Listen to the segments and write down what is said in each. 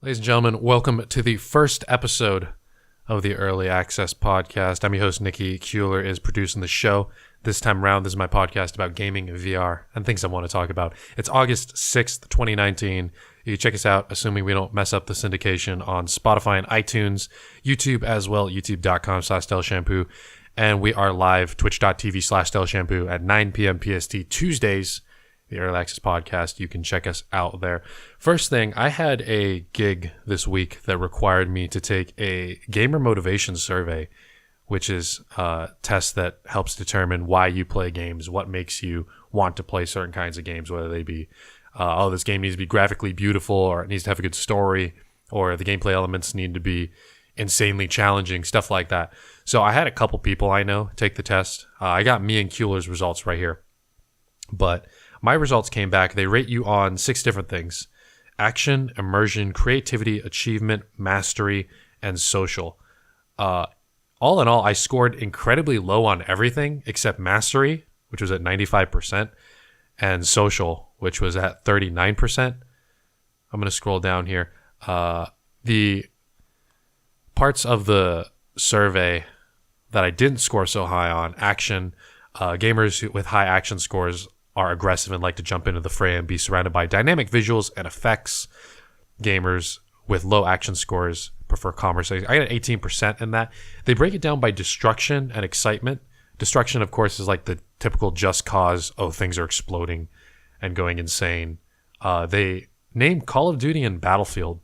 Ladies and gentlemen, welcome to the first episode of the Early Access Podcast. I'm your host, Nicky. Kuehler is producing the show. This time around, this is my podcast about gaming, VR, and things I want to talk about. It's August 6th, 2019. You can check us out, assuming we don't mess up the syndication, on Spotify and iTunes, YouTube as well, youtube.com/StealthShampoo. And we are live, twitch.tv/StealthShampoo at 9 p.m. PST Tuesdays. The Early Access Podcast. You can check us out there. First thing, I had a gig this week that required me to take a gamer motivation survey, which is a test that helps determine why you play games, what makes you want to play certain kinds of games, whether they be, this game needs to be graphically beautiful, or it needs to have a good story, or the gameplay elements need to be insanely challenging, stuff like that. So I had a couple people I know take the test. I got me and Kuehler's results right here. But my results came back. They rate you on 6 different things: action, immersion, creativity, achievement, mastery, and social. All in all, I scored incredibly low on everything except mastery, which was at 95%, and social, which was at 39%. I'm going to scroll down here. The parts of the survey that I didn't score so high on: action, gamers with high action scores are aggressive and like to jump into the fray and be surrounded by dynamic visuals and effects. Gamers with low action scores prefer conversation. I got 18% in that. They break it down by destruction and excitement. Destruction, of course, is like the typical just cause, oh, things are exploding and going insane. They name Call of Duty and Battlefield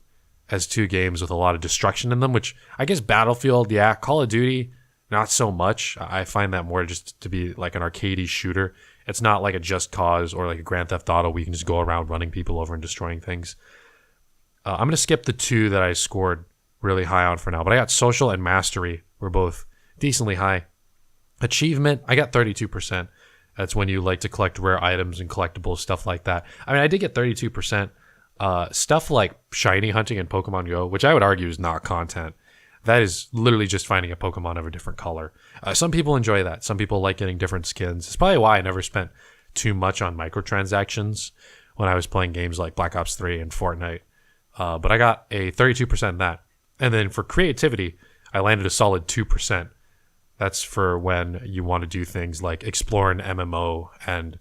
as 2 games with a lot of destruction in them, which I guess Battlefield, yeah. Call of Duty, not so much. I find that more just to be like an arcadey shooter. It's not like a Just Cause or like a Grand Theft Auto where you can just go around running people over and destroying things. I'm going to skip the 2 that I scored really high on for now, but I got social and mastery were both decently high. Achievement, I got 32%. That's when you like to collect rare items and collectibles, stuff like that. I mean, I did get 32%. Stuff like shiny hunting and Pokemon Go, which I would argue is not content. That is literally just finding a Pokemon of a different color. Some people enjoy that. Some people like getting different skins. It's probably why I never spent too much on microtransactions when I was playing games like Black Ops 3 and Fortnite. But I got a 32% in that. And then for creativity, I landed a solid 2%. That's for when you want to do things like explore an MMO and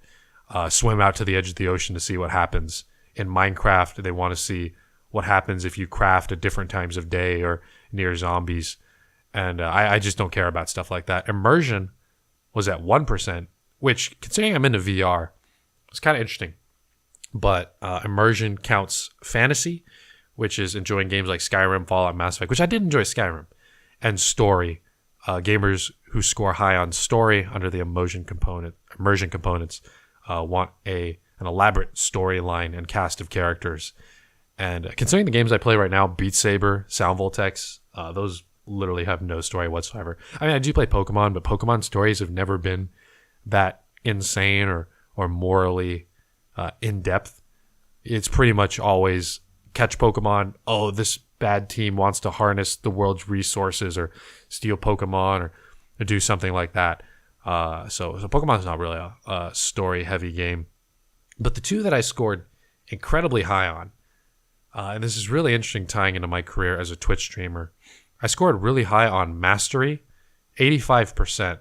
swim out to the edge of the ocean to see what happens. In Minecraft, they want to see what happens if you craft at different times of day or near zombies. And I just don't care about stuff like that. Immersion was at 1%, which, considering I'm into VR, it's kind of interesting. But immersion counts fantasy, which is enjoying games like Skyrim, Fallout, Mass Effect, which I did enjoy Skyrim, and story. Gamers who score high on story under the immersion components want an elaborate storyline and cast of characters. And considering the games I play right now, Beat Saber, Sound Voltex, those literally have no story whatsoever. I mean, I do play Pokemon, but Pokemon stories have never been that insane or morally in-depth. It's pretty much always catch Pokemon, oh, this bad team wants to harness the world's resources or steal Pokemon or do something like that. So Pokemon's not really a story-heavy game. But the 2 that I scored incredibly high on, and this is really interesting tying into my career as a Twitch streamer, I scored really high on mastery, 85%.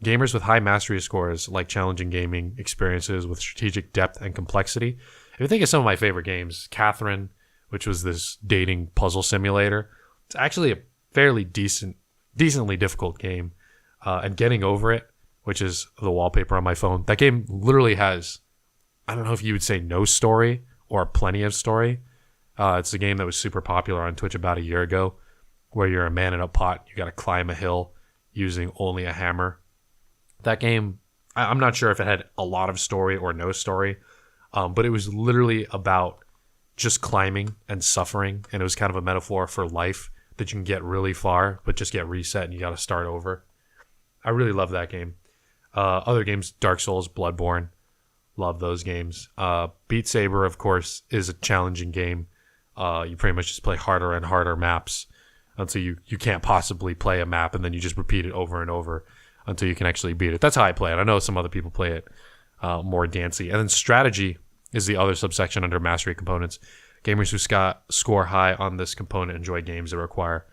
Gamers with high mastery scores like challenging gaming experiences with strategic depth and complexity. If you think of some of my favorite games, Catherine, which was this dating puzzle simulator, it's actually a fairly decently difficult game. And Getting Over It, which is the wallpaper on my phone, that game literally has, I don't know if you would say no story or plenty of story. It's a game that was super popular on Twitch about a year ago, where you're a man in a pot. You got to climb a hill using only a hammer. That game, I'm not sure if it had a lot of story or no story, but it was literally about just climbing and suffering, and it was kind of a metaphor for life, that you can get really far, but just get reset and you got to start over. I really love that game. Other games, Dark Souls, Bloodborne, love those games. Beat Saber, of course, is a challenging game. You pretty much just play harder and harder maps until you can't possibly play a map, and then you just repeat it over and over until you can actually beat it. That's how I play it. I know some other people play it more dancey. And then strategy is the other subsection under mastery components. Gamers who score high on this component enjoy games that require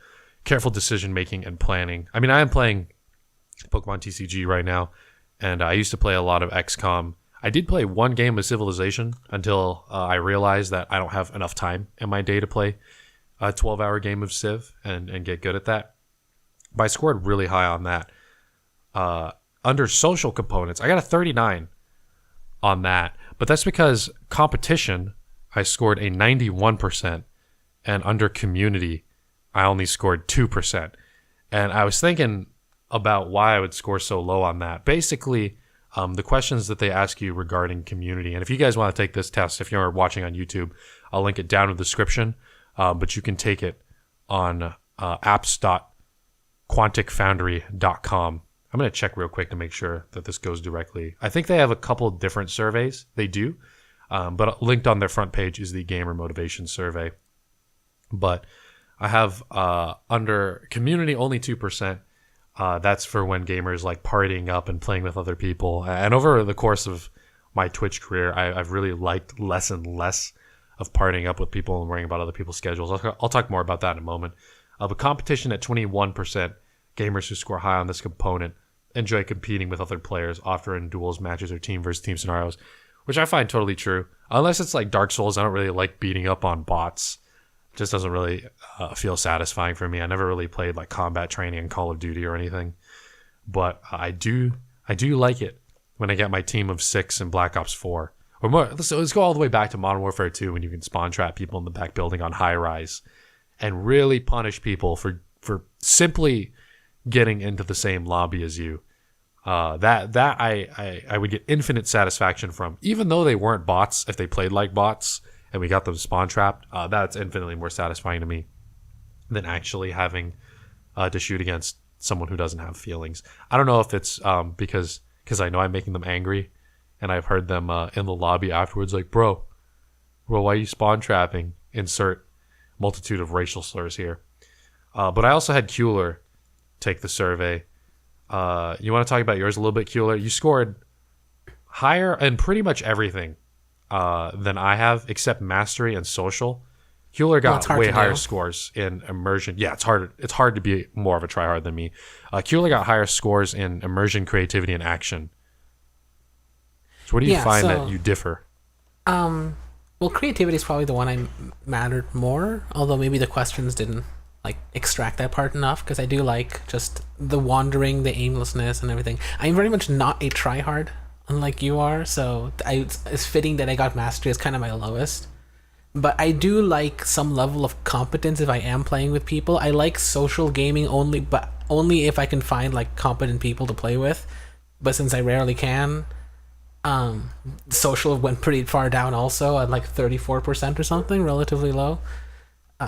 careful decision making and planning. I mean, I am playing Pokemon TCG right now, and I used to play a lot of XCOM. I did play one game of Civilization until I realized that I don't have enough time in my day to play a 12-hour game of Civ and get good at that. But I scored really high on that. Under social components, I got a 39 on that. But that's because competition, I scored a 91%. And under community, I only scored 2%. And I was thinking about why I would score so low on that. Basically, the questions that they ask you regarding community. And if you guys want to take this test, if you're watching on YouTube, I'll link it down in the description. But you can take it on apps.quanticfoundry.com. I'm going to check real quick to make sure that this goes directly. I think they have a couple different surveys. They do. But linked on their front page is the Gamer Motivation Survey. But I have under community only 2%. That's for when gamers like partying up and playing with other people. And over the course of my Twitch career, I've really liked less and less of partying up with people and worrying about other people's schedules. I'll talk more about that in a moment. But competition at 21%. Gamers who score high on this component enjoy competing with other players, often in duels, matches, or team versus team scenarios, which I find totally true. Unless it's like Dark Souls, I don't really like beating up on bots. It just doesn't really feel satisfying for me. I never really played like combat training in Call of Duty or anything, but I do like it when I get my team of 6 in Black Ops 4. Or more, let's go all the way back to Modern Warfare 2 when you can spawn trap people in the back building on high rise and really punish people for simply getting into the same lobby as you. That I would get infinite satisfaction from, even though they weren't bots. If they played like bots and we got them spawn trapped, that's infinitely more satisfying to me than actually having to shoot against someone who doesn't have feelings. I don't know if it's because I know I'm making them angry, and I've heard them in the lobby afterwards like, bro, why are you spawn trapping? Insert multitude of racial slurs here. But I also had Kueller take the survey. You want to talk about yours a little bit, Kueller? You scored higher in pretty much everything than I have, except mastery and social. Kueller got way higher scores in immersion. Yeah, it's hard to be more of a tryhard than me. Kueller got higher scores in immersion, creativity, and action. So what do you find that you differ? Well, creativity is probably the one I mattered more, although maybe the questions didn't like extract that part enough, because I do like just the wandering, the aimlessness and everything. I'm very much not a tryhard, unlike you are, so it's fitting that I got mastery as kind of my lowest. But I do like some level of competence if I am playing with people. I like social gaming but only if I can find like competent people to play with. But since I rarely can, social went pretty far down also at like 34% or something, relatively low.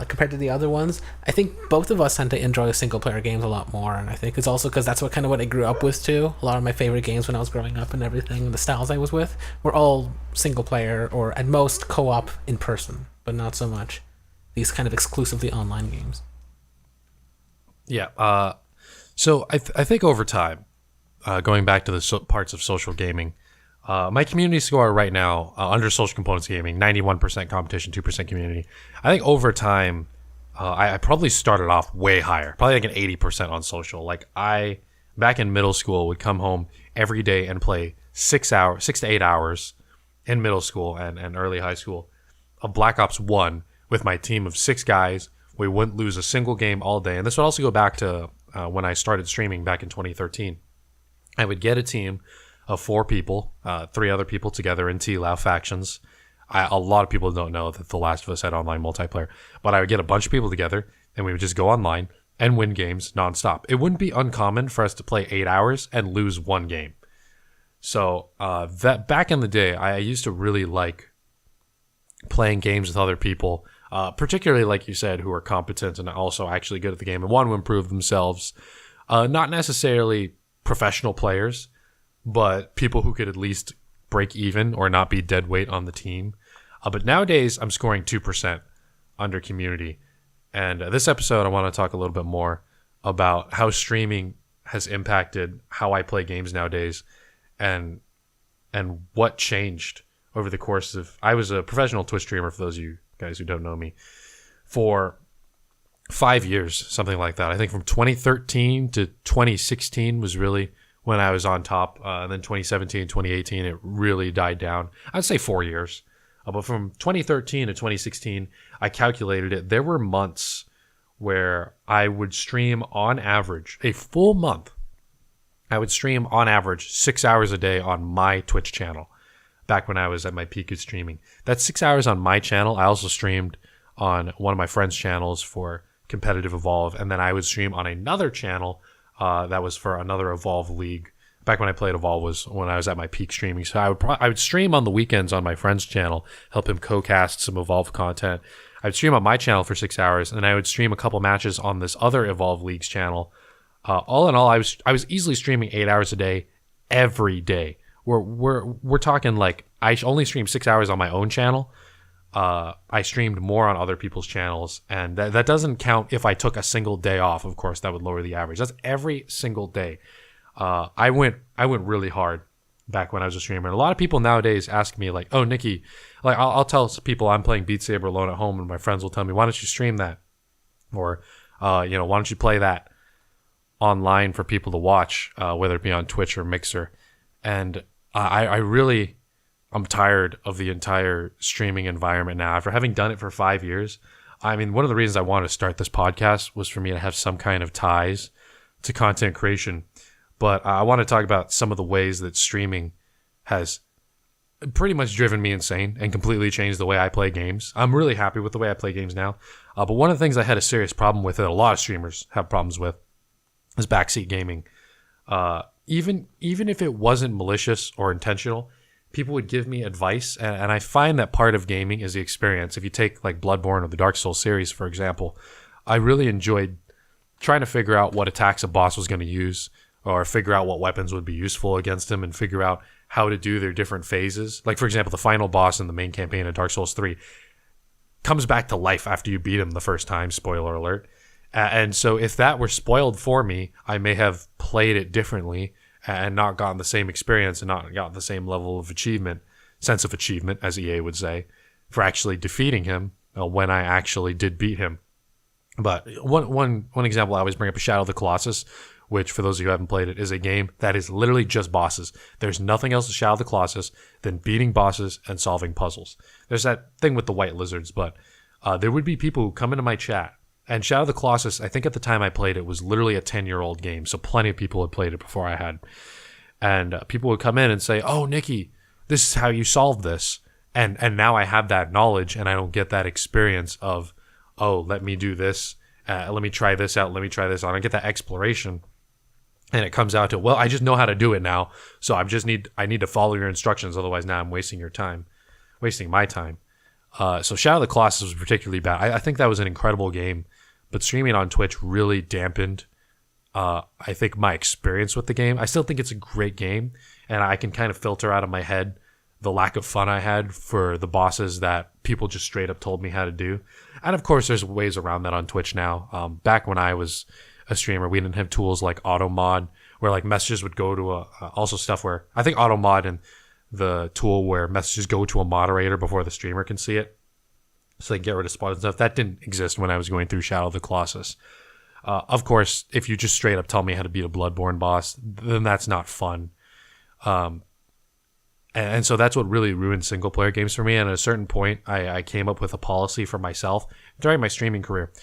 Compared to the other ones. I think both of us tend to enjoy single player games a lot more, and I think it's also because that's what I grew up with too. A lot of my favorite games when I was growing up and everything, the styles I was with, were all single player or at most co-op in person, but not so much these kind of exclusively online games. Yeah. So I think over time, going back to the parts of social gaming, my community score right now, under social components gaming, 91% competition, 2% community. I think over time, I probably started off way higher, probably like an 80% on social. Like back in middle school, would come home every day and play 6 to 8 hours in middle school and early high school of Black Ops 1 with my team of 6 guys. We wouldn't lose a single game all day. And this would also go back to when I started streaming back in 2013. I would get a team of 4 people, 3 other people together in TLAO factions. A lot of people don't know that The Last of Us had online multiplayer, but I would get a bunch of people together and we would just go online and win games nonstop. It wouldn't be uncommon for us to play 8 hours and lose 1 game. So that back in the day, I used to really like playing games with other people, particularly like you said, who are competent and also actually good at the game and want to improve themselves. Not necessarily professional players, but people who could at least break even or not be dead weight on the team. But nowadays, I'm scoring 2% under community. And this episode, I want to talk a little bit more about how streaming has impacted how I play games nowadays and what changed over the course of... I was a professional Twitch streamer, for those of you guys who don't know me, for 5 years, something like that. I think from 2013 to 2016 was really when I was on top. And then 2017, 2018, it really died down. I'd say 4 years. But from 2013 to 2016, I calculated it. There were months where I would stream on average, a full month, I would stream on average 6 hours a day on my Twitch channel back when I was at my peak of streaming. That's 6 hours on my channel. I also streamed on one of my friends' channels for competitive Evolve, and then I would stream on another channel that was for another Evolve league. Back when I played Evolve was when I was at my peak streaming. So I would stream on the weekends on my friend's channel, help him co-cast some Evolve content. I would stream on my channel for 6 hours, and I would stream a couple matches on this other Evolve League's channel. All in all, I was easily streaming 8 hours a day every day. We're talking like I only streamed 6 hours on my own channel. I streamed more on other people's channels, and that doesn't count if I took a single day off. Of course, that would lower the average. That's every single day. I went really hard back when I was a streamer. And a lot of people nowadays ask me like, "Oh, Nicky," like I'll tell people I'm playing Beat Saber alone at home, and my friends will tell me, "Why don't you stream that?" Or, why don't you play that online for people to watch, whether it be on Twitch or Mixer? And I'm tired of the entire streaming environment now. After having done it for 5 years, I mean, one of the reasons I wanted to start this podcast was for me to have some kind of ties to content creation. But I want to talk about some of the ways that streaming has pretty much driven me insane and completely changed the way I play games. I'm really happy with the way I play games now. But one of the things I had a serious problem with that a lot of streamers have problems with is backseat gaming. Even if it wasn't malicious or intentional, people would give me advice, and I find that part of gaming is the experience. If you take like Bloodborne or the Dark Souls series, for example, I really enjoyed trying to figure out what attacks a boss was going to use, or figure out what weapons would be useful against him, and figure out how to do their different phases. Like, for example, the final boss in the main campaign of Dark Souls 3 comes back to life after you beat him the first time, spoiler alert. And so if that were spoiled for me, I may have played it differently and not gotten the same experience and not gotten the same level of sense of achievement, as EA would say, for actually defeating him when I actually did beat him. But one example I always bring up is Shadow of the Colossus, which, for those of you who haven't played it, is a game that is literally just bosses. There's nothing else to Shadow of the Colossus than beating bosses and solving puzzles. There's that thing with the white lizards, but there would be people who come into my chat. And Shadow of the Colossus, I think at the time I played it, was literally a 10-year-old game, so plenty of people had played it before I had. And people would come in and say, "Oh, Nicky, this is how you solve this." And now I have that knowledge, and I don't get that experience of, "Oh, let me do this. Let me try this out. Let me try this on." I get that exploration. And it comes out to, well, I just know how to do it now, so I need to follow your instructions, otherwise now I'm wasting my time. So Shadow of the Colossus was particularly bad. I think that was an incredible game, but streaming on Twitch really dampened, I think, my experience with the game. I still think it's a great game, and I can kind of filter out of my head the lack of fun I had for the bosses that people just straight up told me how to do. And of course, there's ways around that on Twitch now. Back when I was a streamer, we didn't have tools like auto mod, where like messages would go to also stuff where I think auto mod and the tool where messages go to a moderator before the streamer can see it, so they can get rid of spoilers and stuff. That didn't exist when I was going through Shadow of the Colossus. Of course, if you just straight up tell me how to beat a Bloodborne boss, then that's not fun. And so that's what really ruined single player games for me. And at a certain point, I came up with a policy for myself during my streaming career,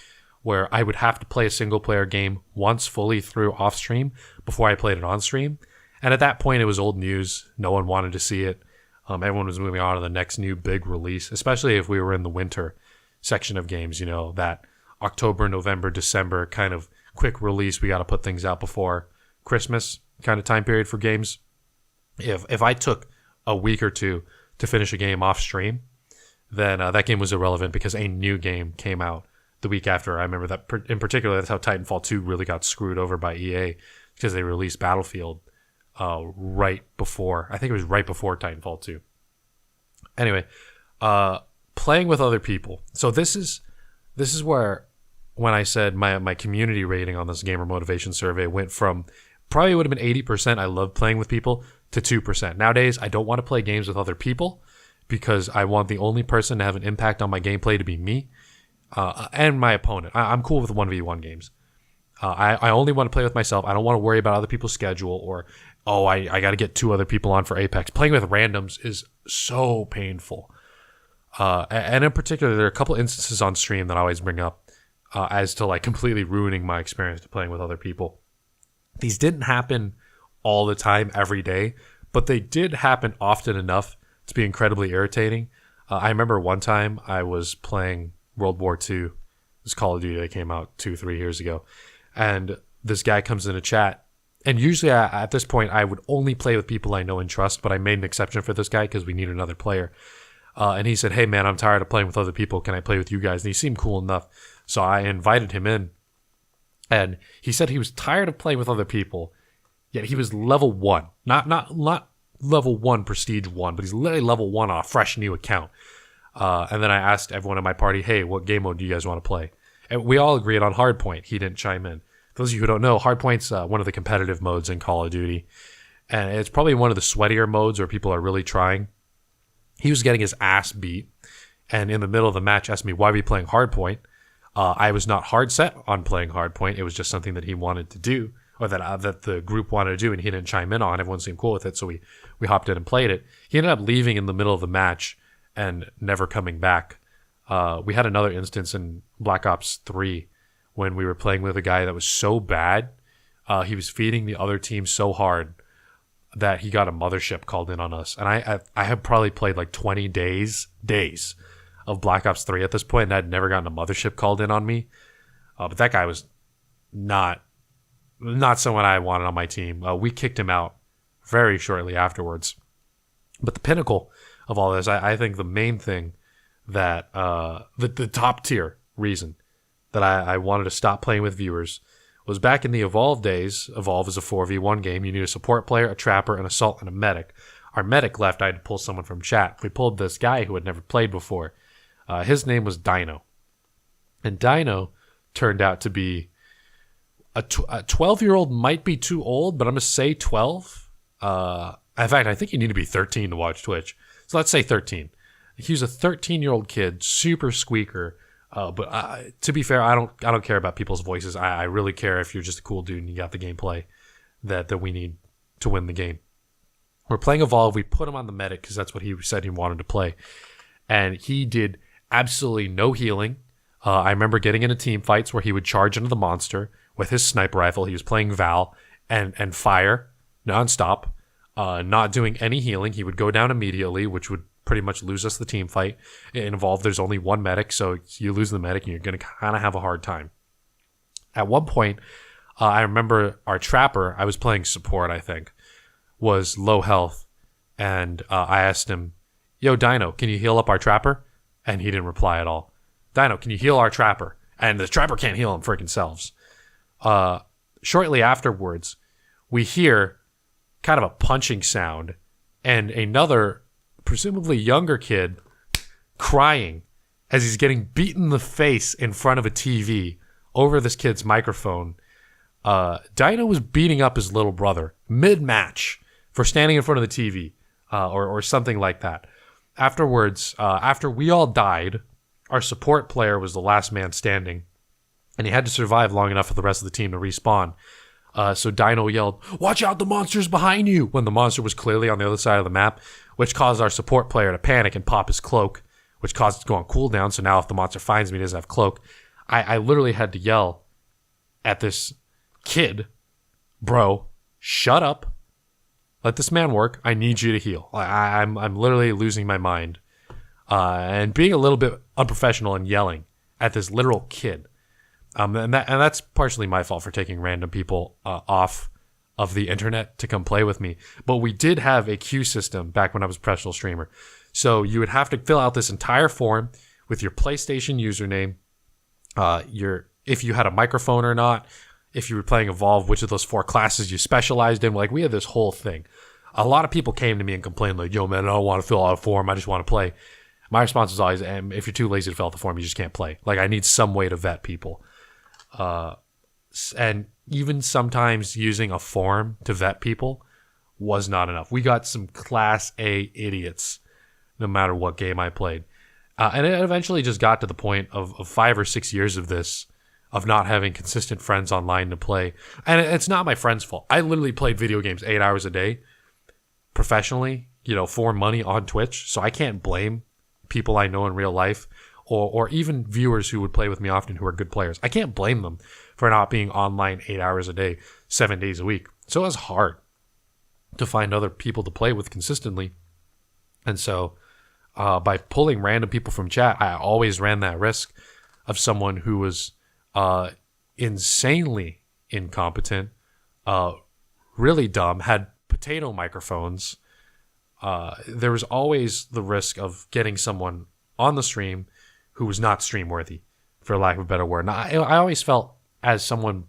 where I would have to play a single player game once fully through off stream before I played it on stream. And at that point, it was old news. No one wanted to see it. Everyone was moving on to the next new big release, especially if we were in the winter section of games, that October, November, December kind of quick release. We got to put things out before Christmas kind of time period for games. If I took a week or two to finish a game off stream, then that game was irrelevant because a new game came out the week after. I remember that in particular, that's how Titanfall 2 really got screwed over by EA, because they released Battlefield right before Titanfall 2. Anyway, playing with other people. So this is where, when I said my community rating on this gamer motivation survey went from probably would have been 80% I love playing with people to 2%. Nowadays, I don't want to play games with other people because I want the only person to have an impact on my gameplay to be me and my opponent. I'm cool with 1v1 games. I only want to play with myself. I don't want to worry about other people's schedule or, I got to get 2 other people on for Apex. Playing with randoms is so painful. And in particular, there are a couple instances on stream that I always bring up as to like completely ruining my experience to playing with other people. These didn't happen all the time, every day, but they did happen often enough to be incredibly irritating. I remember one time I was playing World War II. It was Call of Duty that came out 2-3 years ago. And this guy comes in a chat. And usually at this point, I would only play with people I know and trust, but I made an exception for this guy because we need another player. And he said, "Hey, man, I'm tired of playing with other people. Can I play with you guys?" And he seemed cool enough. So I invited him in. And he said he was tired of playing with other people, yet he was level 1. Not level 1, prestige 1, but he's literally level 1 on a fresh new account. And then I asked everyone in my party, "Hey, what game mode do you guys want to play?" And we all agreed on Hardpoint. He didn't chime in. For those of you who don't know, Hardpoint's one of the competitive modes in Call of Duty. And it's probably one of the sweatier modes where people are really trying. He was getting his ass beat. And in the middle of the match, asked me, "Why are we playing Hardpoint?" I was not hard set on playing Hardpoint. It was just something that he wanted to do, or that the group wanted to do, and he didn't chime in on. Everyone seemed cool with it, so we hopped in and played it. He ended up leaving in the middle of the match and never coming back. We had another instance in Black Ops 3 when we were playing with a guy that was so bad. He was feeding the other team so hard that he got a mothership called in on us. And I have probably played like 20 days of Black Ops 3 at this point, and I'd never gotten a mothership called in on me. But that guy was not someone I wanted on my team. We kicked him out very shortly afterwards. But the pinnacle of all this, I think the main thing that the top tier reason that I wanted to stop playing with viewers was back in the Evolve days. Evolve is a 4v1 game. You need a support player, a trapper, an assault, and a medic. Our medic left. I had to pull someone from chat. We pulled this guy who had never played before. His name was Dino. And Dino turned out to be a 12-year-old might be too old, but I'm going to say 12. In fact, I think you need to be 13 to watch Twitch. So let's say 13. He was a 13-year-old kid, super squeaker. But to be fair, I don't care about people's voices. I really care if you're just a cool dude and you got the gameplay that we need to win the game. We're playing Evolve. We put him on the medic because that's what he said he wanted to play. And he did absolutely no healing. I remember getting into team fights where he would charge into the monster with his sniper rifle. He was playing Val and fire nonstop, not doing any healing. He would go down immediately, which would pretty much lose us the team fight. In Evolve, there's only one medic, so you lose the medic and you're going to kind of have a hard time. At one point, I remember our trapper, I was playing support, I think, was low health, and I asked him, "Yo, Dino, can you heal up our trapper?" And he didn't reply at all. "Dino, can you heal our trapper?" And the trapper can't heal him freaking selves. Shortly afterwards, we hear kind of a punching sound and another presumably younger kid crying as he's getting beaten in the face in front of a TV over this kid's microphone. Dino was beating up his little brother mid-match for standing in front of the TV or something like that. Afterwards, after we all died, our support player was the last man standing, and he had to survive long enough for the rest of the team to respawn. So Dino yelled, "Watch out, the monster's behind you," when the monster was clearly on the other side of the map, which caused our support player to panic and pop his cloak, which caused it to go on cooldown. So now if the monster finds me, he doesn't have cloak. I literally had to yell at this kid, "Bro, shut up. Let this man work. I need you to heal." I'm literally losing my mind and being a little bit unprofessional and yelling at this literal kid. And that's partially my fault for taking random people off of the internet to come play with me. But we did have a queue system back when I was a professional streamer. So you would have to fill out this entire form with your PlayStation username, if you had a microphone or not, if you were playing Evolve, which of those 4 classes you specialized in. Like, we had this whole thing. A lot of people came to me and complained like, "Yo, man, I don't want to fill out a form. I just want to play." My response was always, if you're too lazy to fill out the form, you just can't play. Like, I need some way to vet people. And even sometimes using a form to vet people was not enough. We got some class A idiots no matter what game I played. And it eventually just got to the point of 5 or 6 years of this, of not having consistent friends online to play. And it's not my friend's fault. I literally played video games 8 hours a day professionally, for money on Twitch. So I can't blame people I know in real life or even viewers who would play with me often who are good players. I can't blame them for not being online 8 hours a day, 7 days a week. So it was hard to find other people to play with consistently. And so by pulling random people from chat, I always ran that risk of someone who was insanely incompetent, really dumb, had potato microphones. There was always the risk of getting someone on the stream who was not stream worthy, for lack of a better word. And I always felt, as someone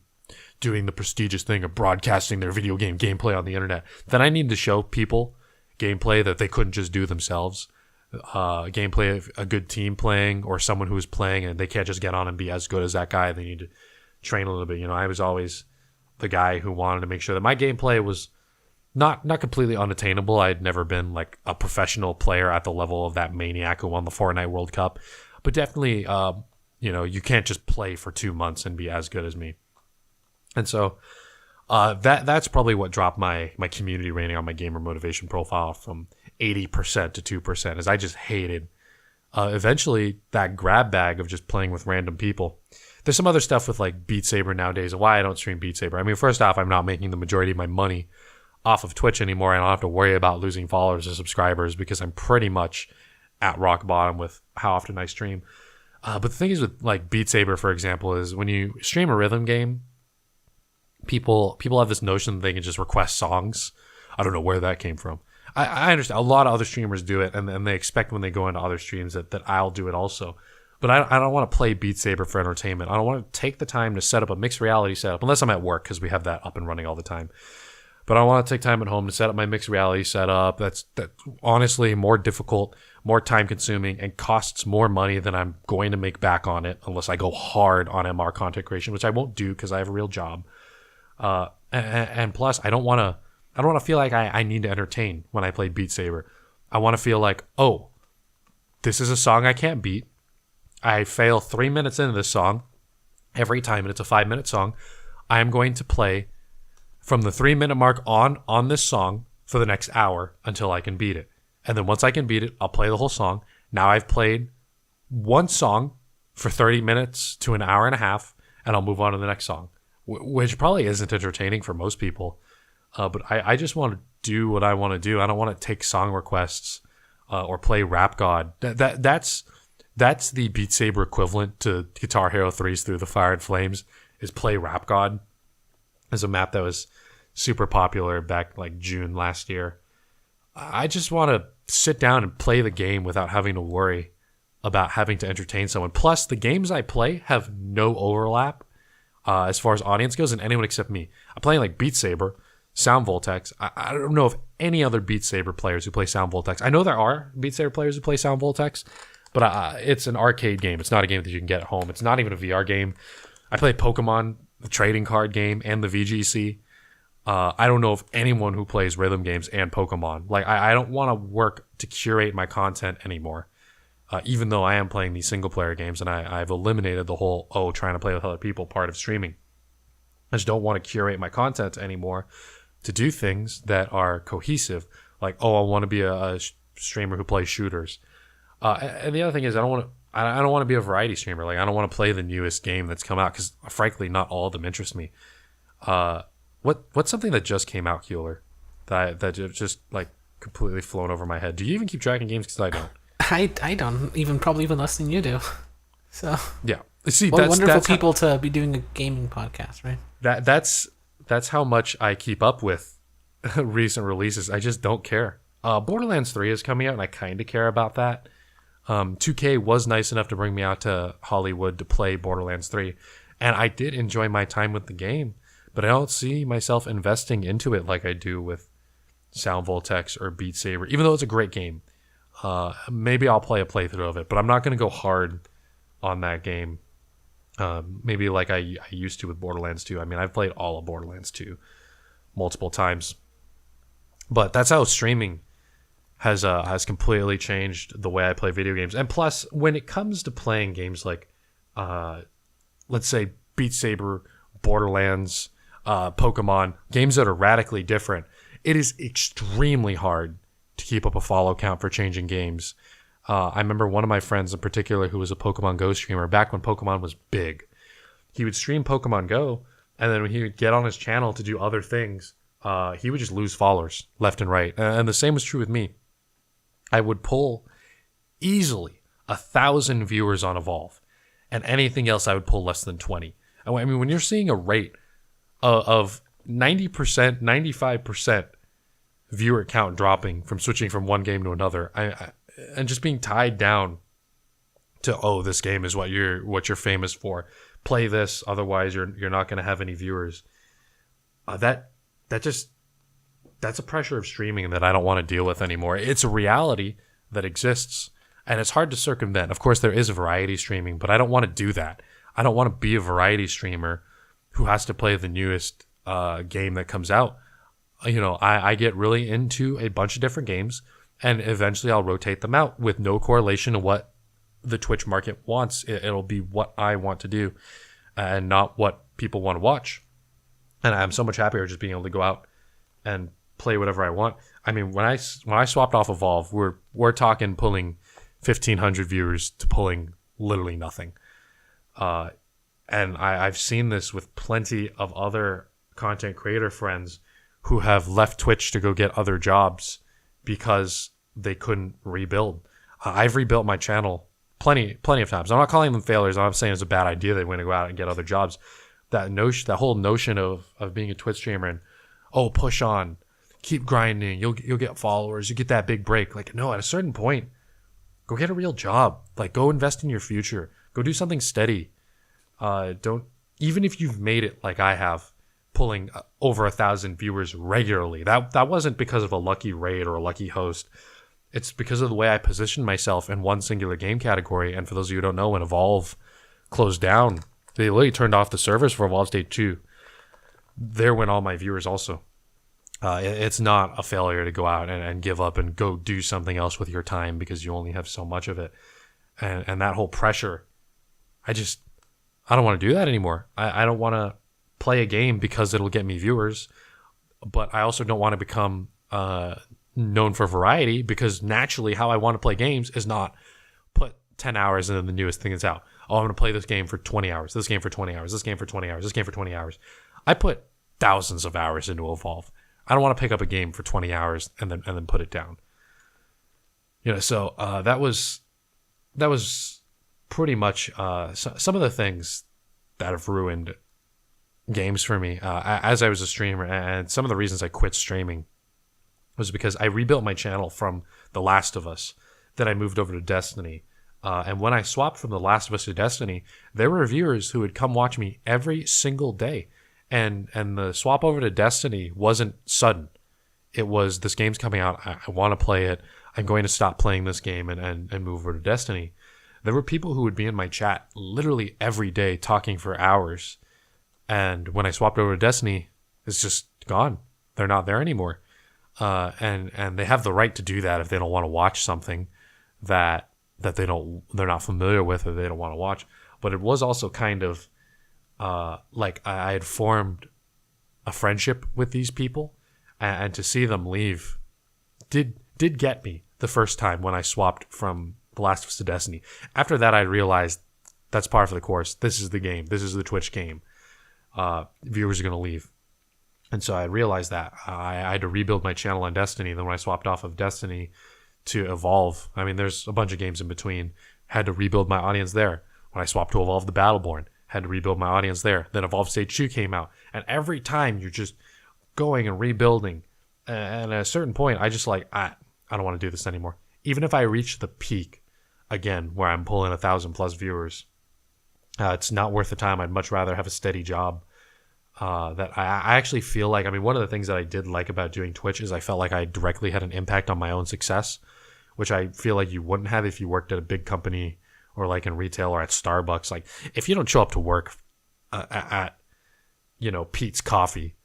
doing the prestigious thing of broadcasting their video game gameplay on the internet, that I needed to show people gameplay that they couldn't just do themselves. Gameplay of a good team playing, or someone who is playing and they can't just get on and be as good as that guy. They need to train a little bit. I was always the guy who wanted to make sure that my gameplay was not completely unattainable. I'd never been like a professional player at the level of that maniac who won the Fortnite World Cup, but definitely, you can't just play for 2 months and be as good as me. And so that's probably what dropped my community rating on my gamer motivation profile from 80% to 2%, is I just hated eventually that grab bag of just playing with random people. There's some other stuff with like Beat Saber nowadays and why I don't stream Beat Saber. I mean, first off, I'm not making the majority of my money off of Twitch anymore. I don't have to worry about losing followers or subscribers because I'm pretty much at rock bottom with how often I stream. But the thing is with like Beat Saber, for example, is when you stream a rhythm game, people have this notion that they can just request songs. I don't know where that came from. I understand a lot of other streamers do it, and they expect when they go into other streams that I'll do it also. But I don't want to play Beat Saber for entertainment. I don't want to take the time to set up a mixed reality setup, unless I'm at work, because we have that up and running all the time. But I want to take time at home to set up my mixed reality setup. That's honestly more difficult, more time consuming, and costs more money than I'm going to make back on it, unless I go hard on MR content creation, which I won't do because I have a real job. And plus, I don't want to feel like I need to entertain when I play Beat Saber. I want to feel like, oh, this is a song I can't beat. I fail 3 minutes into this song every time, and it's a 5-minute song. I am going to play from the 3-minute mark on this song for the next hour until I can beat it. And then once I can beat it, I'll play the whole song. Now I've played one song for 30 minutes to an hour and a half, and I'll move on to the next song, which probably isn't entertaining for most people. But I just want to do what I want to do. I don't want to take song requests or play Rap God. That's the Beat Saber equivalent to Guitar Hero 3's Through the Fire and Flames, is play Rap God. It's a map that was super popular back like June last year. I just want to sit down and play the game without having to worry about having to entertain someone. Plus, the games I play have no overlap as far as audience goes in anyone except me. I'm playing like Beat Saber, Sound Voltex. I don't know of any other Beat Saber players who play Sound Voltex. I know there are Beat Saber players who play Sound Voltex, but it's an arcade game. It's not a game that you can get at home. It's not even a VR game. I play Pokemon, the trading card game, and the VGC. I don't know of anyone who plays rhythm games and Pokemon. Like, I don't want to work to curate my content anymore, even though I am playing these single-player games, and I've eliminated the whole, trying to play with other people part of streaming. I just don't want to curate my content anymore to do things that are cohesive. Like, I want to be a streamer who plays shooters. And the other thing is, I don't want to be a variety streamer. Like, I don't want to play the newest game that's come out because, frankly, not all of them interest me. What's something that just came out, Keeler, that just like completely flown over my head? Do you even keep tracking games? Because I don't. I don't even, probably even less than you do. So yeah, see, what wonderful people to be doing a gaming podcast, right? That's how much I keep up with recent releases. I just don't care. Borderlands 3 is coming out, and I kind of care about that. 2K was nice enough to bring me out to Hollywood to play Borderlands 3, and I did enjoy my time with the game, but I don't see myself investing into it like I do with Sound Voltex or Beat Saber, even though it's a great game. Maybe I'll play a playthrough of it, but I'm not going to go hard on that game. Maybe like I used to with Borderlands 2. I mean, I've played all of Borderlands 2 multiple times. But that's how streaming has completely changed the way I play video games. And plus, when it comes to playing games like, let's say Beat Saber, Borderlands, Pokemon, games that are radically different, it is extremely hard to keep up a follow count for changing games. I remember one of my friends in particular who was a Pokemon Go streamer back when Pokemon was big. He would stream Pokemon Go, and then when he would get on his channel to do other things, he would just lose followers left and right. And the same was true with me. I would pull easily 1,000 viewers on Evolve, and anything else I would pull less than 20. I mean, when you're seeing a rate of 90%, 95% viewer count dropping from switching from one game to another, and just being tied down to, oh, this game is what you're famous for. Play this, otherwise you're not going to have any viewers. That's a pressure of streaming that I don't want to deal with anymore. It's a reality that exists, and it's hard to circumvent. Of course, there is variety streaming, but I don't want to do that. I don't want to be a variety streamer who has to play the newest game that comes out. I get really into a bunch of different games, and eventually I'll rotate them out with no correlation to what the Twitch market wants. It'll be what I want to do and not what people want to watch. And I'm so much happier just being able to go out and play whatever I want. I mean, when I swapped off Evolve, we're talking pulling 1,500 viewers to pulling literally nothing. And I've seen this with plenty of other content creator friends who have left Twitch to go get other jobs because they couldn't rebuild. I've rebuilt my channel plenty of times. I'm not calling them failures. I'm not saying it's a bad idea they want to go out and get other jobs. That whole notion of being a Twitch streamer and, oh, push on, keep grinding, you'll get followers, you get that big break. Like, no, at a certain point, go get a real job. Like, go invest in your future. Go do something steady. Even if you've made it like I have, pulling over 1,000 viewers regularly, that wasn't because of a lucky raid or a lucky host. It's because of the way I positioned myself in one singular game category. And for those of you who don't know, when Evolve closed down, they literally turned off the servers for Evolve Stage 2. There went all my viewers also. It's not a failure to go out and give up and go do something else with your time because you only have so much of it. And that whole pressure, I don't want to do that anymore. I don't want to play a game because it'll get me viewers, but I also don't want to become known for variety, because naturally how I want to play games is not put 10 hours into the newest thing that's out. Oh, I'm going to play this game for 20 hours, this game for 20 hours, this game for 20 hours, this game for 20 hours. I put thousands of hours into Evolve. I don't want to pick up a game for 20 hours and then put it down. So that was pretty much some of the things that have ruined games for me as I was a streamer. And some of the reasons I quit streaming was because I rebuilt my channel from The Last of Us. Then I moved over to Destiny. And when I swapped from The Last of Us to Destiny, there were viewers who would come watch me every single day. And the swap over to Destiny wasn't sudden. It was, this game's coming out, I want to play it, I'm going to stop playing this game and move over to Destiny. There were people who would be in my chat literally every day talking for hours. And when I swapped over to Destiny, it's just gone. They're not there anymore. And they have the right to do that if they don't want to watch something that they're not familiar with or they don't want to watch. But it was also kind of like I had formed a friendship with these people, and to see them leave did get me the first time when I swapped from The Last of Us to Destiny. After that, I realized that's par for the course. This is the game. This is the Twitch game. Viewers are going to leave. And so I realized that I had to rebuild my channel on Destiny. Then when I swapped off of Destiny to Evolve, I mean, there's a bunch of games in between. Had to rebuild my audience there. When I swapped to Evolve the Battleborn, had to rebuild my audience there. Then Evolve Stage 2 came out. And every time you're just going and rebuilding. And at a certain point, I just I don't want to do this anymore. Even if I reach the peak again, where I'm pulling 1,000 plus viewers, it's not worth the time. I'd much rather have a steady job. That I actually feel like, I mean, one of the things that I did like about doing Twitch is I felt like I directly had an impact on my own success, which I feel like you wouldn't have if you worked at a big company or like in retail or at Starbucks. Like, if you don't show up to work at Pete's Coffee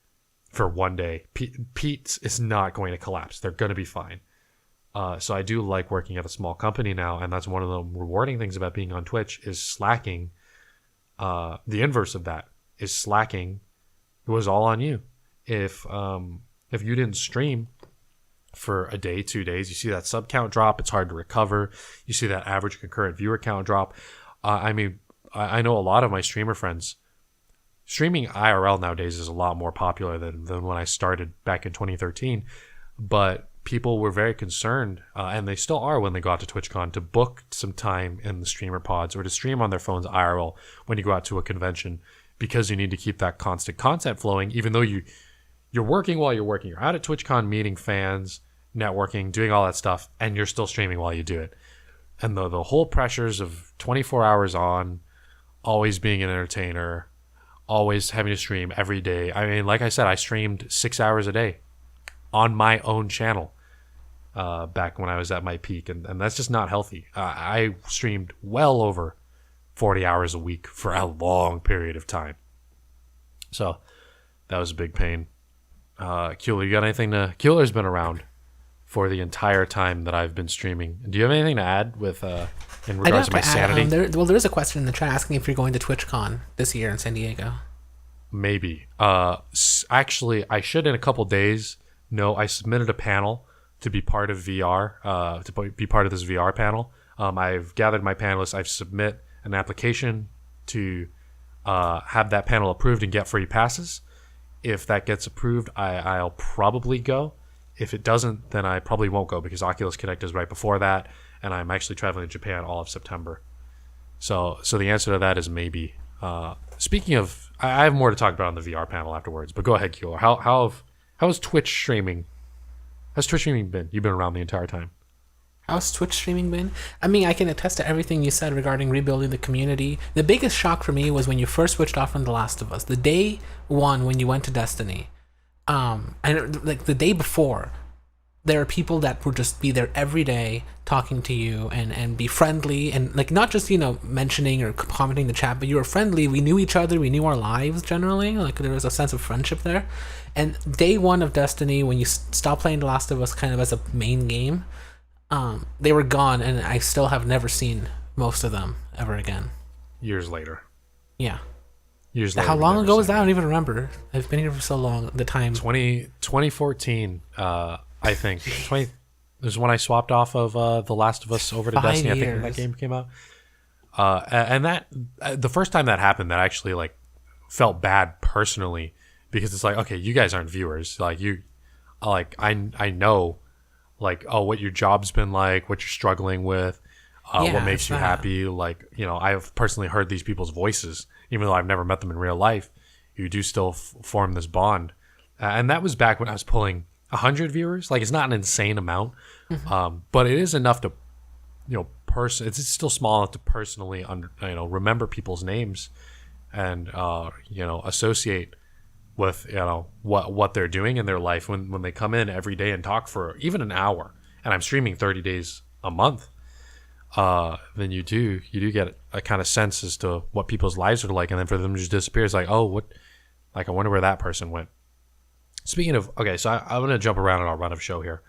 for one day, Pete's is not going to collapse. They're going to be fine. So I do like working at a small company now, and that's one of the rewarding things about being on Twitch is slacking. The inverse of that is slacking. It was all on you. If you didn't stream for a day, 2 days, you see that sub count drop. It's hard to recover. You see that average concurrent viewer count drop. I know a lot of my streamer friends. Streaming IRL nowadays is a lot more popular than when I started back in 2013. But people were very concerned, and they still are when they go out to TwitchCon, to book some time in the streamer pods or to stream on their phones IRL when you go out to a convention, because you need to keep that constant content flowing, even though you're working while you're working. You're out at TwitchCon meeting fans, networking, doing all that stuff, and you're still streaming while you do it. And the whole pressures of 24 hours on, always being an entertainer, always having to stream every day. I mean, like I said, I streamed 6 hours a day on my own channel back when I was at my peak, and that's just not healthy. I streamed well over 40 hours a week for a long period of time. So that was a big pain. Keeler, you got anything to... Keeler's been around for the entire time that I've been streaming. Do you have anything to add with in regards to my sanity? There is a question in the chat asking if you're going to TwitchCon this year in San Diego. Maybe. Actually, I should in a couple days. No, I submitted a panel to be part of VR, to be part of this VR panel. I've gathered my panelists. I've submit an application to have that panel approved and get free passes. If that gets approved, I'll probably go. If it doesn't, then I probably won't go, because Oculus Connect is right before that, and I'm actually traveling to Japan all of September. So the answer to that is maybe. Speaking of, I have more to talk about on the VR panel afterwards, but go ahead, Keeler. How has Twitch streaming? How's Twitch streaming been? You've been around the entire time. How's Twitch streaming been? I mean, I can attest to everything you said regarding rebuilding the community. The biggest shock for me was when you first switched off from The Last of Us. The day one when you went to Destiny, and like the day before, there are people that would just be there every day talking to you and be friendly and like not just, mentioning or commenting in the chat, but you were friendly. We knew each other. We knew our lives generally. Like there was a sense of friendship there. And day one of Destiny, when you stopped playing The Last of Us kind of as a main game, they were gone, and I still have never seen most of them ever again. Years later. Yeah. Years later. How long ago was that? I don't even remember. I've been here for so long. The time. 2014, I think. This is when I swapped off of The Last of Us over to Destiny. I think when that game came out. And that the first time that happened, that actually like felt bad personally, because it's like, okay, you guys aren't viewers. Like I know, like, what your job's been like, what you're struggling with, what makes you happy. Like, I've personally heard these people's voices, even though I've never met them in real life. You do still form this bond. And that was back when I was pulling 100 viewers. Like, it's not an insane amount, but it is enough to, it's still small enough to personally, remember people's names and, associate with what they're doing in their life when they come in every day and talk for even an hour, and I'm streaming 30 days a month, then you do get a kind of sense as to what people's lives are like, and then for them to just disappear, it's like, I wonder where that person went. Speaking of, okay, so I'm going to jump around on our run of show here.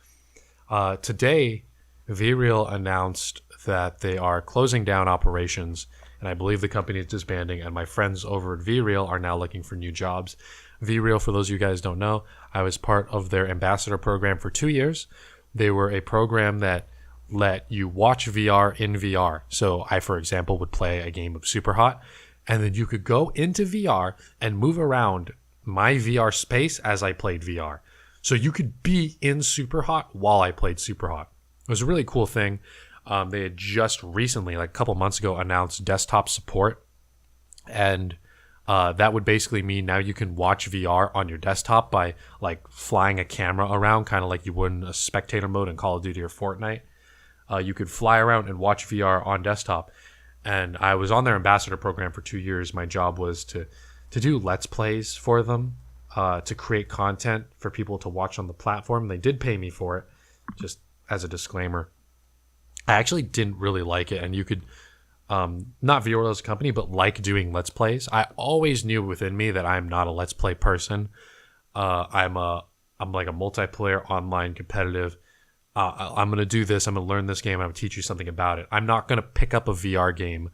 Today, VReal announced that they are closing down operations, and I believe the company is disbanding, and my friends over at VReal are now looking for new jobs. VReal, for those of you guys don't know, I was part of their ambassador program for 2 years. They were a program that let you watch VR in VR. So I, for example, would play a game of Superhot, and then you could go into VR and move around my VR space as I played VR. So you could be in Superhot while I played Superhot. It was a really cool thing. They had just recently, like a couple months ago, announced desktop support, and that would basically mean now you can watch VR on your desktop by like flying a camera around, kind of like you would in a spectator mode in Call of Duty or Fortnite. You could fly around and watch VR on desktop. And I was on their ambassador program for 2 years. My job was to do Let's Plays for them, to create content for people to watch on the platform. They did pay me for it, just as a disclaimer. I actually didn't really like it, and you could not VReal as a company, but like doing Let's Plays. I always knew within me that I'm not a Let's Play person. I'm like a multiplayer online competitive I'm going to do this. I'm going to learn this game. I'm going to teach you something about it. I'm not going to pick up a VR game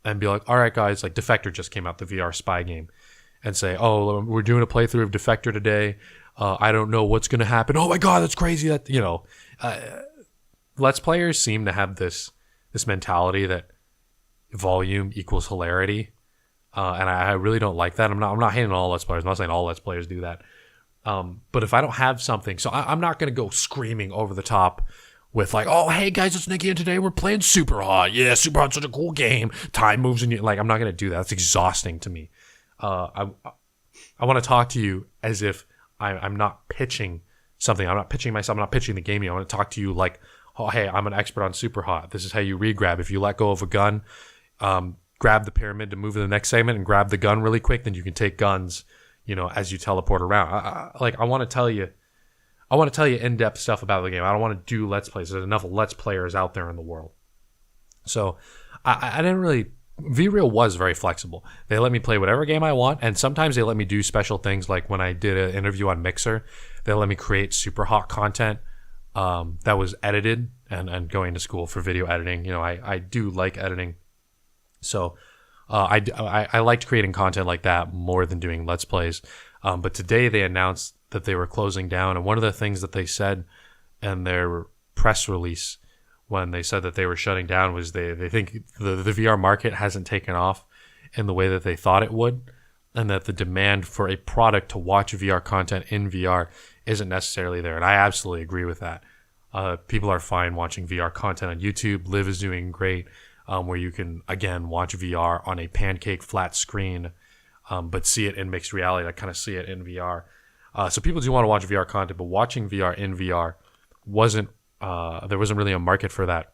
and be like, all right, guys, like Defector just came out, the VR spy game, and say, oh, we're doing a playthrough of Defector today. I don't know what's going to happen. Oh my God, that's crazy. That, Let's players seem to have this mentality that volume equals hilarity. And I really don't like that. I'm not hating on all Let's Players. I'm not saying all Let's Players do that. But if I don't have something, so I'm not going to go screaming over the top with like, oh, hey guys, it's Nicky and today we're playing Super Hot. Yeah, Super Hot's such a cool game. Time moves and like, I'm not going to do that. That's exhausting to me. I want to talk to you as if I'm not pitching something. I'm not pitching myself. I'm not pitching the game. I want to talk to you like, oh, hey, I'm an expert on Super Hot. This is how you regrab. If you let go of a gun, grab the pyramid to move to the next segment and grab the gun really quick, then you can take guns, as you teleport around. I want to tell you in-depth stuff about the game. I don't want to do Let's Plays. There's enough Let's Players out there in the world. So I didn't really... VReal was very flexible. They let me play whatever game I want, and sometimes they let me do special things, like when I did an interview on Mixer, they let me create super hot content that was edited, and going to school for video editing. I do like editing. So I liked creating content like that more than doing Let's Plays. But today they announced that they were closing down, and one of the things that they said in their press release when they said that they were shutting down was they think the VR market hasn't taken off in the way that they thought it would, and that the demand for a product to watch VR content in VR isn't necessarily there. And I absolutely agree with that. People are fine watching VR content on YouTube. Live is doing great, where you can, again, watch VR on a pancake flat screen, but see it in mixed reality, like kind of see it in VR. So people do want to watch VR content, but watching VR in VR there wasn't really a market for that.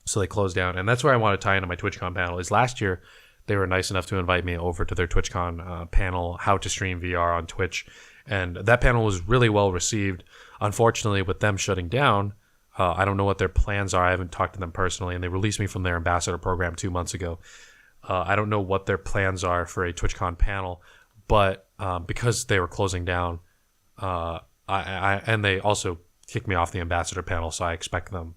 So they closed down. And that's where I want to tie into my TwitchCon panel. Is last year they were nice enough to invite me over to their TwitchCon panel, How to Stream VR on Twitch. And that panel was really well received. Unfortunately, with them shutting down, I don't know what their plans are. I haven't talked to them personally, and they released me from their ambassador program 2 months ago. I don't know what their plans are for a TwitchCon panel, but because they were closing down, and they also kicked me off the ambassador panel, so I expect them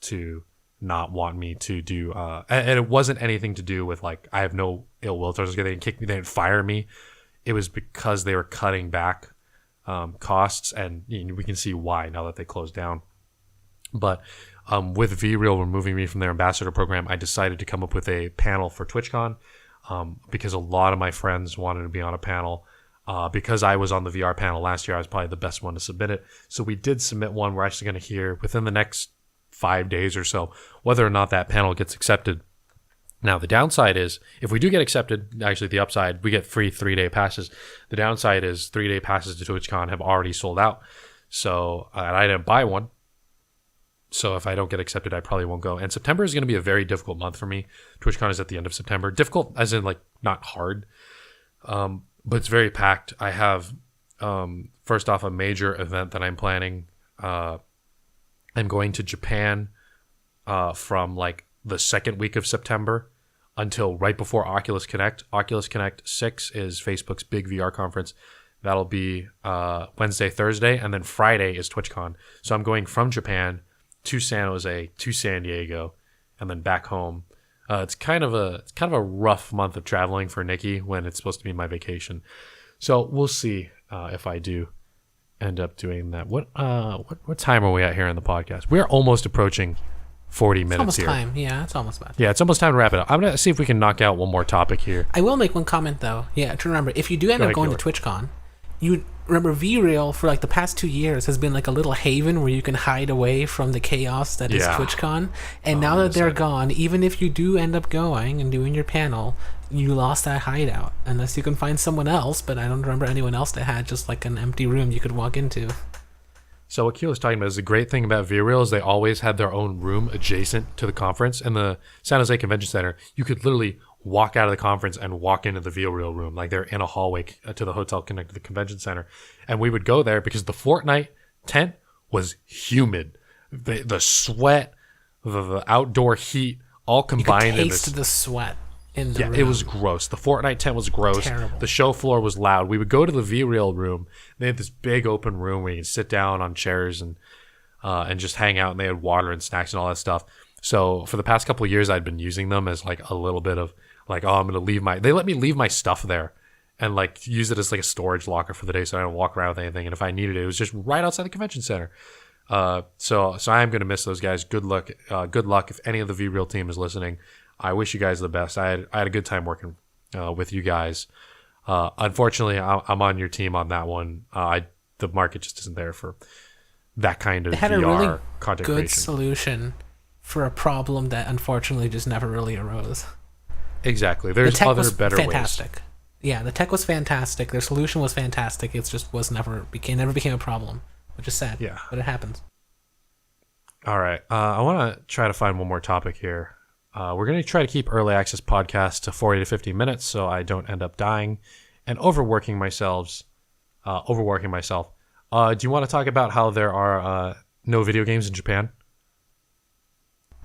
to not want me to do. And it wasn't anything to do with like I have no ill will towards it. They didn't kick me, they didn't fire me. It was because they were cutting back costs, and we can see why now that they closed down. But with VReal removing me from their ambassador program, I decided to come up with a panel for TwitchCon because a lot of my friends wanted to be on a panel. Because I was on the VR panel last year, I was probably the best one to submit it. So we did submit one. We're actually going to hear within the next 5 days or so whether or not that panel gets accepted. Now, the downside is, if we do get accepted, actually the upside, we get free 3-day passes. The downside is 3-day passes to TwitchCon have already sold out. So I didn't buy one. So if I don't get accepted, I probably won't go. And September is going to be a very difficult month for me. TwitchCon is at the end of September. Difficult as in like not hard. But it's very packed. I have, first off, a major event that I'm planning. I'm going to Japan from like the second week of September until right before Oculus Connect. Oculus Connect 6 is Facebook's big VR conference. That'll be Wednesday, Thursday, and then Friday is TwitchCon. So I'm going from Japan to San Jose to San Diego, and then back home. It's kind of a rough month of traveling for Nicky when it's supposed to be my vacation. So we'll see if I do end up doing that. What time are we at here in the podcast? We're almost approaching 40 minutes almost here. Time. Yeah, it's almost about. Yeah, it's almost time to wrap it up. I'm gonna see if we can knock out one more topic here. I will make one comment though. Yeah, to remember, if you do end up going to TwitchCon, you remember VReal for like the past 2 years has been like a little haven where you can hide away from the chaos that is TwitchCon. And now that they're gone, even if you do end up going and doing your panel, you lost that hideout. Unless you can find someone else, but I don't remember anyone else that had just like an empty room you could walk into. So what Keel was talking about is the great thing about VReal is they always had their own room adjacent to the conference. In the San Jose Convention Center, you could literally walk out of the conference and walk into the VReal room. Like they're in a hallway to the hotel connected to the convention center. And we would go there because the Fortnite tent was humid. The sweat, the outdoor heat all combined you could in taste this. the sweat. In the room. It was gross. The Fortnite tent was gross. Terrible. The show floor was loud. We would go to the VReal room. They had this big open room where you can sit down on chairs and and just hang out, and they had water and snacks and all that stuff. So for the past couple of years, I'd been using them as like a little bit of like, oh, I'm going to leave they let me leave my stuff there and like use it as like a storage locker for the day so I don't walk around with anything. And if I needed it, it was just right outside the convention center. So I am going to miss those guys. Good luck. Good luck if any of the VReal team is listening. I wish you guys the best. I had a good time working with you guys. Unfortunately, I'm on your team on that one. The market just isn't there for that kind of they had VR a really content good creation. Solution for a problem that unfortunately just never really arose. Exactly. There's other better fantastic. ways. Yeah, the tech was fantastic. Their solution was fantastic. It just never became a problem, which is sad. Yeah, but it happens. All right. I want to try to find one more topic here. We're going to try to keep early access podcasts to 40 to 50 minutes so I don't end up dying and overworking myself. Do you want to talk about how there are no video games in Japan?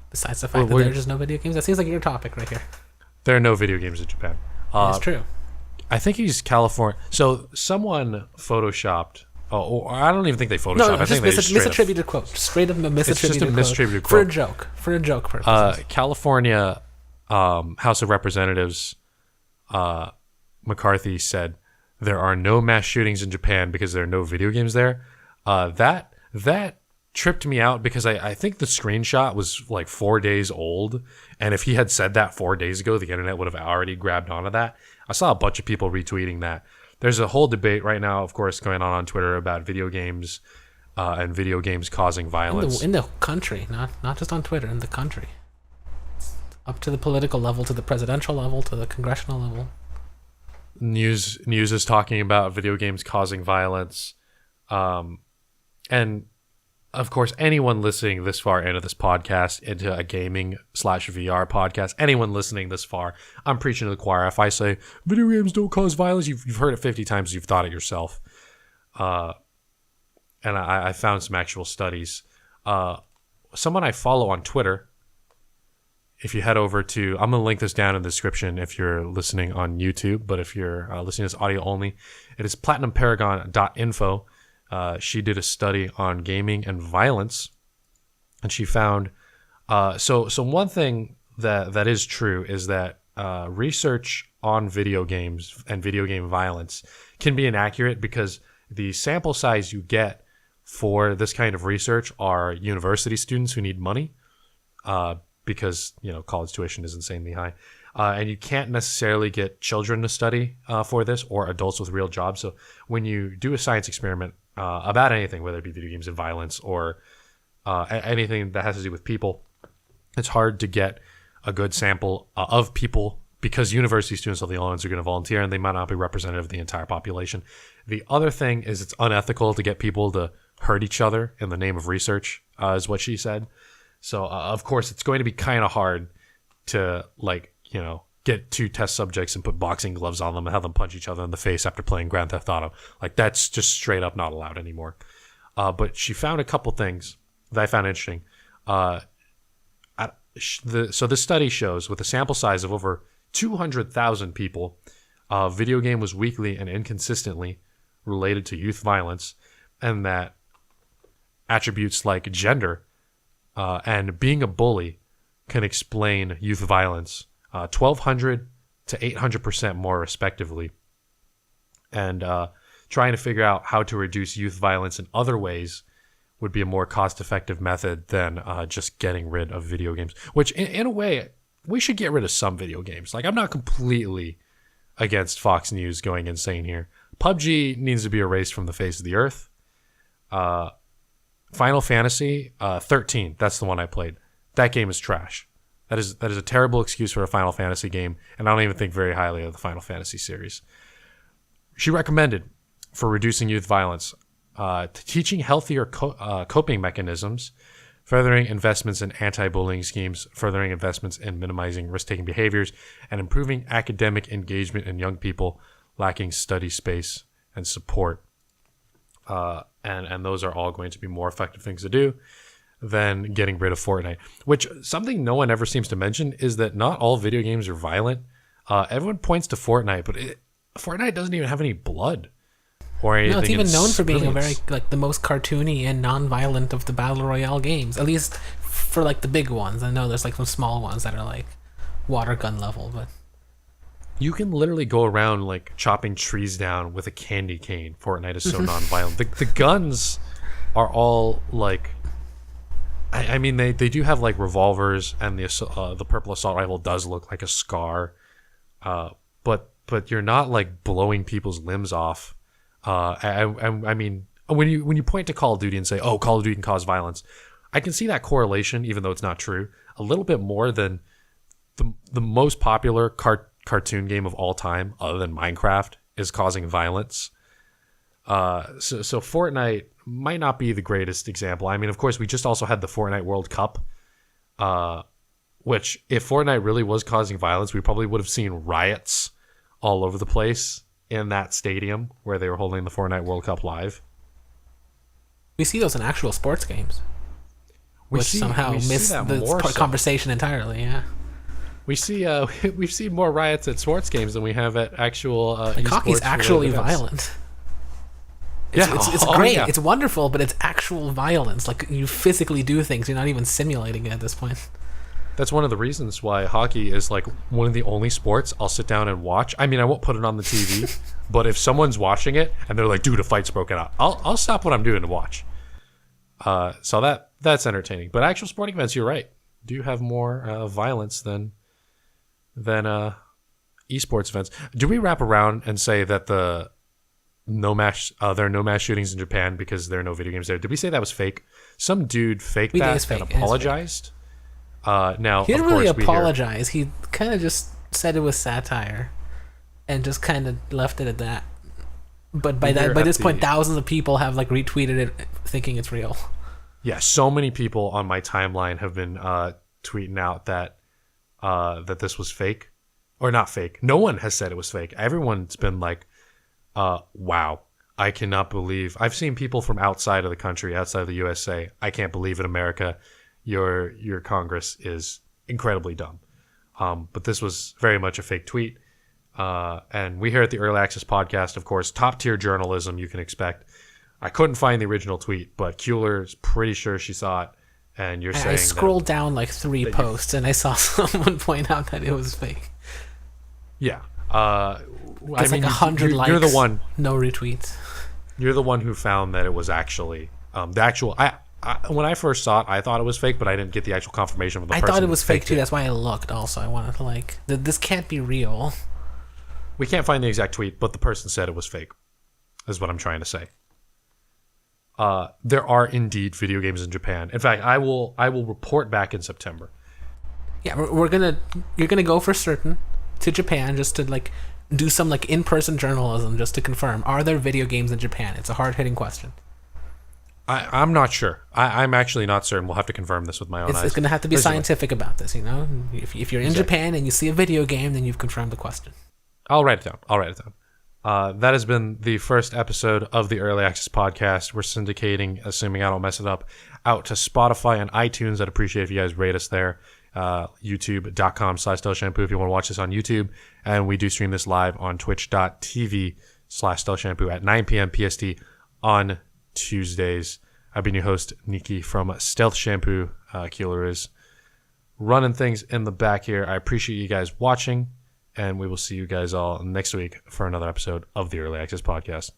Besides the fact that there's just no video games, that seems like your topic right here. There are no video games in Japan. It's true. I think he's California. So someone photoshopped. Or I don't even think they photoshopped. No, I think they just misattributed quote. Straight up misattributed. It's just a misattributed quote. quote For a joke purposes. California House of Representatives McCarthy said there are no mass shootings in Japan because there are no video games there. That tripped me out because I think the screenshot was like 4 days old, and if he had said that 4 days ago, the internet would have already grabbed onto that. I saw a bunch of people retweeting that. There's a whole debate right now, of course, going on Twitter about video games and video games causing violence in the country, not just on Twitter, in the country, up to the political level, to the presidential level, to the congressional level. News is talking about video games causing violence, and of course, anyone listening this far into this podcast, into a gaming/VR podcast, anyone listening this far, I'm preaching to the choir. If I say video games don't cause violence, you've heard it 50 times, you've thought it yourself. And I found some actual studies. Someone I follow on Twitter, if you head over to, I'm going to link this down in the description if you're listening on YouTube, but if you're listening to this audio only, it is platinumparagon.info. She did a study on gaming and violence, and she found so one thing that is true is that research on video games and video game violence can be inaccurate because the sample size you get for this kind of research are university students who need money because college tuition is insanely high. And you can't necessarily get children to study for this or adults with real jobs. So when you do a science experiment about anything, whether it be video games and violence or anything that has to do with people, it's hard to get a good sample of people because university students are the only ones who are going to volunteer and they might not be representative of the entire population. The other thing is it's unethical to get people to hurt each other in the name of research, is what she said. So, of course, it's going to be kind of hard to, get two test subjects and put boxing gloves on them and have them punch each other in the face after playing Grand Theft Auto. That's just straight up not allowed anymore. But she found a couple things that I found interesting. So this study shows, with a sample size of over 200,000 people, video game was weakly and inconsistently related to youth violence, and that attributes like gender and being a bully can explain youth violence 1,200 to 800% more respectively. And trying to figure out how to reduce youth violence in other ways would be a more cost-effective method than just getting rid of video games, which in a way, we should get rid of some video games. I'm not completely against Fox News going insane here. PUBG needs to be erased from the face of the earth. Final Fantasy 13, that's the one I played. That game is trash. That is a terrible excuse for a Final Fantasy game, and I don't even think very highly of the Final Fantasy series. She recommended, for reducing youth violence, teaching healthier coping mechanisms, furthering investments in anti-bullying schemes, furthering investments in minimizing risk-taking behaviors, and improving academic engagement in young people lacking study space and support. And those are all going to be more effective things to do than getting rid of Fortnite. Which, something no one ever seems to mention is that not all video games are violent. Everyone points to Fortnite, but Fortnite doesn't even have any blood. or anything. No, it's even known for being a brilliance. very like the most cartoony and non-violent of the battle royale games. At least for like the big ones. I know there's like some small ones that are like water gun level, but You can literally go around like chopping trees down with a candy cane. Fortnite is so non-violent. The guns are all like, I mean they do have like revolvers, and the purple assault rifle does look like a scar, but you're not like blowing people's limbs off. I mean when you point to Call of Duty and say, oh, Call of Duty can cause violence, I can see that correlation, even though it's not true, a little bit more than the most popular cartoon game of all time, other than Minecraft, is causing violence. So Fortnite might not be the greatest example. I mean, of course, we just also had the Fortnite World Cup, which if Fortnite really was causing violence, we probably would have seen riots all over the place in that stadium where they were holding the Fortnite World Cup live. we see those in actual sports games. Which somehow missed the conversation entirely, yeah. We've seen more riots at sports games than we have at actual like hockey's actually violent. It's great. Yeah. It's wonderful, but it's actual violence. Like you physically do things. You're not even simulating it at this point. That's one of the reasons why hockey is like one of the only sports I'll sit down and watch. I mean, I won't put it on the TV, but if someone's watching it and they're like, "Dude, a fight's broken out," I'll stop what I'm doing to watch. So that's entertaining. But actual sporting events, you're right, do have more violence than esports events. Do we wrap around and say that there are no mass shootings in Japan because there are no video games there? Did we say that was fake? Some dude faked that and apologized. Now he didn't really apologize. He kind of just said it was satire, and just kind of left it at that. But by this point, thousands of people have like retweeted it, thinking it's real. Yeah, so many people on my timeline have been tweeting out that this was fake, or not fake. No one has said it was fake. Everyone's been like, "Wow, I cannot believe." I've seen people from outside of the country, outside of the USA. I can't believe in America, your Congress is incredibly dumb. But this was very much a fake tweet. And we here at the Early Access Podcast, of course, top tier journalism you can expect. I couldn't find the original tweet, but Kuehler's pretty sure she saw it. And you're saying I scrolled down like 3 posts and I saw someone point out that it was fake. Yeah. It's like 100 likes. You're the one. No retweets. You're the one who found that it was actually the actual. When I first saw it, I thought it was fake, but I didn't get the actual confirmation from the person. I thought it was fake too. That's why I looked. Also, I wanted to like this can't be real. We can't find the exact tweet, but the person said it was fake. Is what I'm trying to say. There are indeed video games in Japan. In fact, I will report back in September. Yeah, you're gonna go for certain to Japan just to like do some like in-person journalism just to confirm, are there video games in Japan? It's a hard-hitting question. I'm not sure. I'm actually not certain. We'll have to confirm this with my own eyes. It's going to have to be scientific about this, you know? If you're in Japan and you see a video game, then you've confirmed the question. I'll write it down. That has been the first episode of the Early Access Podcast. We're syndicating, assuming I don't mess it up, out to Spotify and iTunes. I'd appreciate if you guys rate us there. YouTube.com/StealthShampoo if you want to watch this on YouTube. And we do stream this live on Twitch.tv/StealthShampoo at 9 p.m. PST on Tuesdays. I've been your host, Nicky from Stealth Shampoo. Kuehler is running things in the back here. I appreciate you guys watching, and we will see you guys all next week for another episode of the Early Access Podcast.